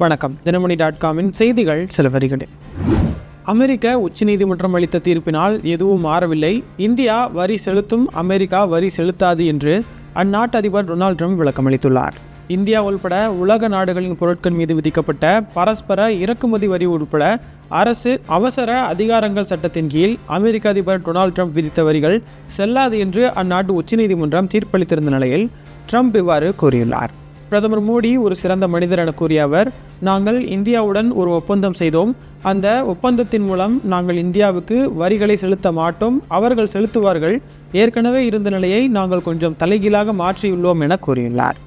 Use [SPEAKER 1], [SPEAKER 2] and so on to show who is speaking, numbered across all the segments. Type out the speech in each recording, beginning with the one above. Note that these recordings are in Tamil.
[SPEAKER 1] வணக்கம். தினமணி.comஇன் செய்திகள் சில வரிகளில். அமெரிக்க உச்சநீதிமன்றம் அளித்த தீர்ப்பினால் எதுவும் மாறவில்லை. இந்தியா வரி செலுத்தும், அமெரிக்கா வரி செலுத்தாது என்று அந்நாட்டு அதிபர் டொனால்ட் ட்ரம்ப் விளக்கமளித்துள்ளார். இந்தியா உள்பட உலக நாடுகளின் பொருட்கள் மீது விதிக்கப்பட்ட பரஸ்பர இறக்குமதி வரி உட்பட அரசு அவசர அதிகாரங்கள் சட்டத்தின் கீழ் அமெரிக்க அதிபர் டொனால்ட் ட்ரம்ப் விதித்த வரிகள் செல்லாது என்று அந்நாட்டு உச்சநீதிமன்றம் தீர்ப்பளித்திருந்த நிலையில் ட்ரம்ப் இவ்வாறு கூறியுள்ளார். பிரதமர் மோடி ஒரு சிறந்த மனிதர் என கூறிய அவர், நாங்கள் இந்தியாவுடன் ஒரு ஒப்பந்தம் செய்தோம். அந்த ஒப்பந்தத்தின் மூலம் நாங்கள் இந்தியாவுக்கு வரிகளை செலுத்த மாட்டோம், அவர்கள் செலுத்துவார்கள். ஏற்கனவே இருந்த நிலையை நாங்கள் கொஞ்சம் தலைகீழாக மாற்றியுள்ளோம் என கூறியுள்ளார்.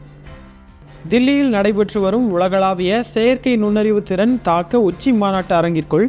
[SPEAKER 1] தில்லியில் நடைபெற்று வரும் உலகளாவிய செயற்கை நுண்ணறிவு திறன் தாக்க உச்சி மாநாட்டு அரங்கிற்குள்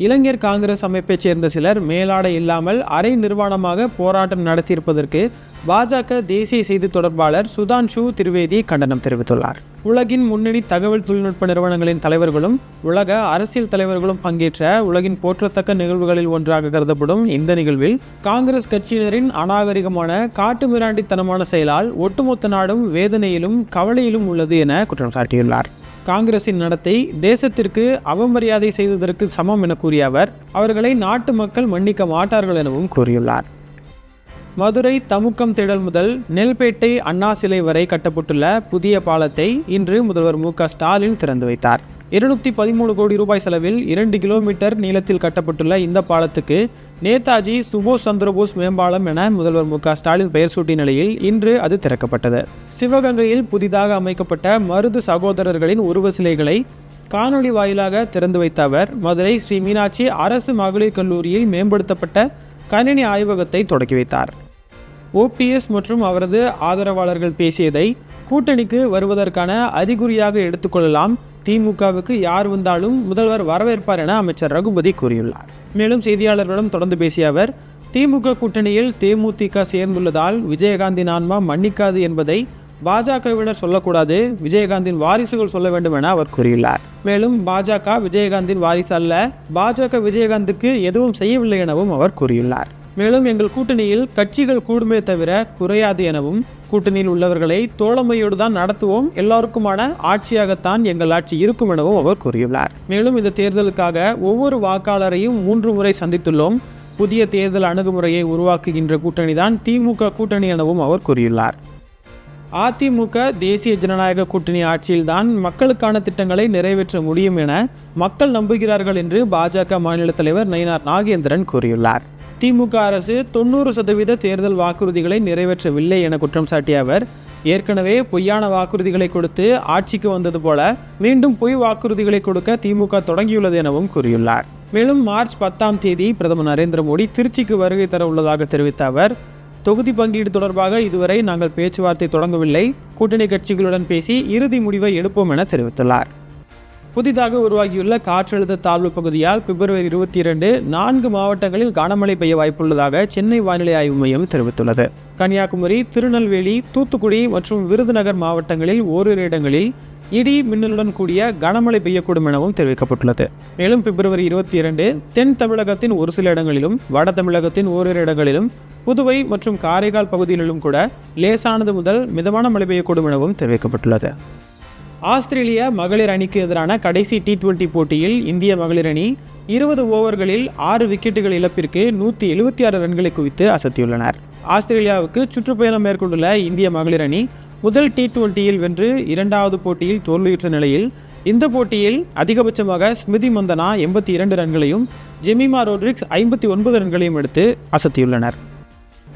[SPEAKER 1] இளைஞர் காங்கிரஸ் அமைப்பைச் சேர்ந்த சிலர் மேலாடை இல்லாமல் அரை நிர்வாணமாக போராட்டம் நடத்தியிருப்பதற்கு பாஜக தேசிய செய்தி தொடர்பாளர் சுதான்ஷு திரிவேதி கண்டனம் தெரிவித்துள்ளார். உலகின் முன்னணி தகவல் தொழில்நுட்ப நிறுவனங்களின் தலைவர்களும் உலக அரசியல் தலைவர்களும் பங்கேற்ற உலகின் போற்றத்தக்க நிகழ்வுகளில் ஒன்றாக கருதப்படும் இந்த நிகழ்வில் காங்கிரஸ் கட்சியினரின் அநாகரிகமான காட்டுமிராண்டித்தனமான செயலால் ஒட்டுமொத்த நாடும் வேதனையிலும் கவலையிலும் உள்ளது என குற்றம் சாட்டியுள்ளார். காங்கிரசின் நடத்தை தேசத்திற்கு அவமரியாதை செய்ததற்கு சமம் என கூறிய அவர், அவர்களை நாட்டு மக்கள் மன்னிக்க மாட்டார்கள் எனவும் கூறியுள்ளார். மதுரை தமுக்கம் திடல் முதல் நெல்பேட்டை அண்ணா சிலை வரை கட்டப்பட்டுள்ள புதிய பாலத்தை இன்று முதல்வர் மு.க. ஸ்டாலின் திறந்து வைத்தார். 213 கோடி ரூபாய் செலவில் 2 கிலோமீட்டர் நீளத்தில் கட்டப்பட்டுள்ள இந்த பாலத்துக்கு நேதாஜி சுபாஷ் சந்திரபோஸ் மேம்பாலம் என முதல்வர் மு.க. ஸ்டாலின் பெயர் சூட்டிய நிலையில் இன்று அது திறக்கப்பட்டது. சிவகங்கையில் புதிதாக அமைக்கப்பட்ட மருது சகோதரர்களின் உருவ சிலைகளை காணொலி வாயிலாக திறந்து வைத்த அவர், மதுரை ஸ்ரீ மீனாட்சி அரசு மகளிர் கல்லூரியில் மேம்படுத்தப்பட்ட கணினி ஆய்வகத்தை தொடக்கி வைத்தார். OPS மற்றும் அவரது ஆதரவாளர்கள் பேசியதை கூட்டணிக்கு வருவதற்கான அறிகுறியாக எடுத்துக்கொள்ளலாம். திமுகவுக்கு யார் வந்தாலும் முதல்வர் வரவேற்பார் என அமைச்சர் ரகுபதி கூறியுள்ளார். மேலும் செய்தியாளர்களிடம் தொடர்ந்து பேசிய அவர், திமுக கூட்டணியில் தேமுதிக சேர்ந்துள்ளதால் விஜயகாந்தின் ஆன்மா மன்னிக்காது என்பதை பாஜகவினர் சொல்லக்கூடாது, விஜயகாந்தின் வாரிசுகள் சொல்ல வேண்டும் என அவர் கூறியுள்ளார். மேலும் பாஜக விஜயகாந்தின் வாரிசு அல்ல, பாஜக விஜயகாந்துக்கு எதுவும் செய்யவில்லை எனவும் அவர் கூறியுள்ளார். மேலும் எங்கள் கூட்டணியில் கட்சிகள் கூடுமே தவிர குறையாது எனவும், கூட்டணியில் உள்ளவர்களை தோழமையோடு தான் நடத்துவோம், எல்லாருக்குமான ஆட்சியாகத்தான் எங்கள் ஆட்சி இருக்கும் எனவும் அவர் கூறியுள்ளார். மேலும் இந்த தேர்தலுக்காக ஒவ்வொரு வாக்காளரையும் 3 முறை சந்தித்துள்ளோம். புதிய தேர்தல் அணுகுமுறையை உருவாக்குகின்ற கூட்டணிதான் திமுக கூட்டணி எனவும் அவர் கூறியுள்ளார். அதிமுக தேசிய ஜனநாயக கூட்டணி ஆட்சியில்தான் மக்களுக்கான திட்டங்களை நிறைவேற்ற முடியும் என மக்கள் நம்புகிறார்கள் என்று பாஜக மாநில தலைவர் நயினார் நாகேந்திரன் கூறியுள்ளார். திமுக அரசு 90% தேர்தல் வாக்குறுதிகளை நிறைவேற்றவில்லை என குற்றம் சாட்டிய அவர், ஏற்கனவே பொய்யான வாக்குறுதிகளை கொடுத்து ஆட்சிக்கு வந்தது போல மீண்டும் பொய் வாக்குறுதிகளை கொடுக்க திமுக தொடங்கியுள்ளது எனவும் கூறியுள்ளார். மேலும் மார்ச் 10ஆம் தேதி பிரதமர் நரேந்திர மோடி திருச்சிக்கு வருகை தர உள்ளதாக தெரிவித்த அவர், தொகுதி பங்கீடு தொடர்பாக இதுவரை நாங்கள் பேச்சுவார்த்தை தொடங்கவில்லை, கூட்டணி கட்சிகளுடன் பேசி இறுதி முடிவை எடுப்போம் என தெரிவித்துள்ளார். புதிதாக உருவாகியுள்ள காற்றழுத்த தாழ்வு பகுதியால் பிப்ரவரி 22 4 மாவட்டங்களில் கனமழை பெய்ய வாய்ப்புள்ளதாக சென்னை வானிலை ஆய்வு மையம் தெரிவித்துள்ளது. கன்னியாகுமரி, திருநெல்வேலி, தூத்துக்குடி மற்றும் விருதுநகர் மாவட்டங்களில் ஓரிரு இடங்களில் இடி மின்னலுடன் கூடிய கனமழை பெய்யக்கூடும் எனவும் தெரிவிக்கப்பட்டுள்ளது. மேலும் பிப்ரவரி 22 தென் தமிழகத்தின் ஒரு சில இடங்களிலும், வட தமிழகத்தின் ஓரிரு இடங்களிலும், புதுவை மற்றும் காரைக்கால் பகுதிகளிலும் கூட லேசானது முதல் மிதமான மழை பெய்யக்கூடும் எனவும் தெரிவிக்கப்பட்டுள்ளது. ஆஸ்திரேலிய மகளிர் அணிக்கு எதிரான கடைசி T20 போட்டியில் இந்திய மகளிர் அணி 20 ஓவர்களில் 6 விக்கெட்டுகள் இழப்பிற்கு 176 ரன்களை குவித்து அசத்தியுள்ளனர். ஆஸ்திரேலியாவுக்கு சுற்றுப்பயணம் மேற்கொண்டுள்ள இந்திய மகளிர் அணி முதல் T20யில் வென்று 2வது போட்டியில் தோல்வியுற்ற நிலையில் இந்த போட்டியில் அதிகபட்சமாக ஸ்மிருதி மந்தனா 82 ரன்களையும் ஜெமிமா ரோட்ரிக்ஸ் 59 ரன்களையும் எடுத்து அசத்தியுள்ளனர்.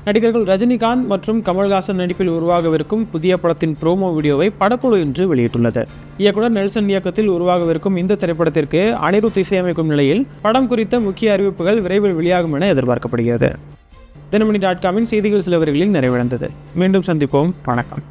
[SPEAKER 1] நடிகர்கள் ரஜினிகாந்த் மற்றும் கமல்ஹாசன் நடிப்பில் உருவாகவிருக்கும் புதிய படத்தின் ப்ரோமோ வீடியோவை படக்குழு இன்று வெளியிட்டுள்ளது. இயக்குனர் நெல்சன் இயக்கத்தில் உருவாகவிருக்கும் இந்த திரைப்படத்திற்கு அனிருத் இசையமைக்கும் நிலையில் படம் குறித்த முக்கிய அறிவிப்புகள் விரைவில் வெளியாகும் என எதிர்பார்க்கப்படுகிறது. தினமணி.comஇன் செய்திகள் சில வரிகளில் நிறைவடைந்தது. மீண்டும் சந்திப்போம். வணக்கம்.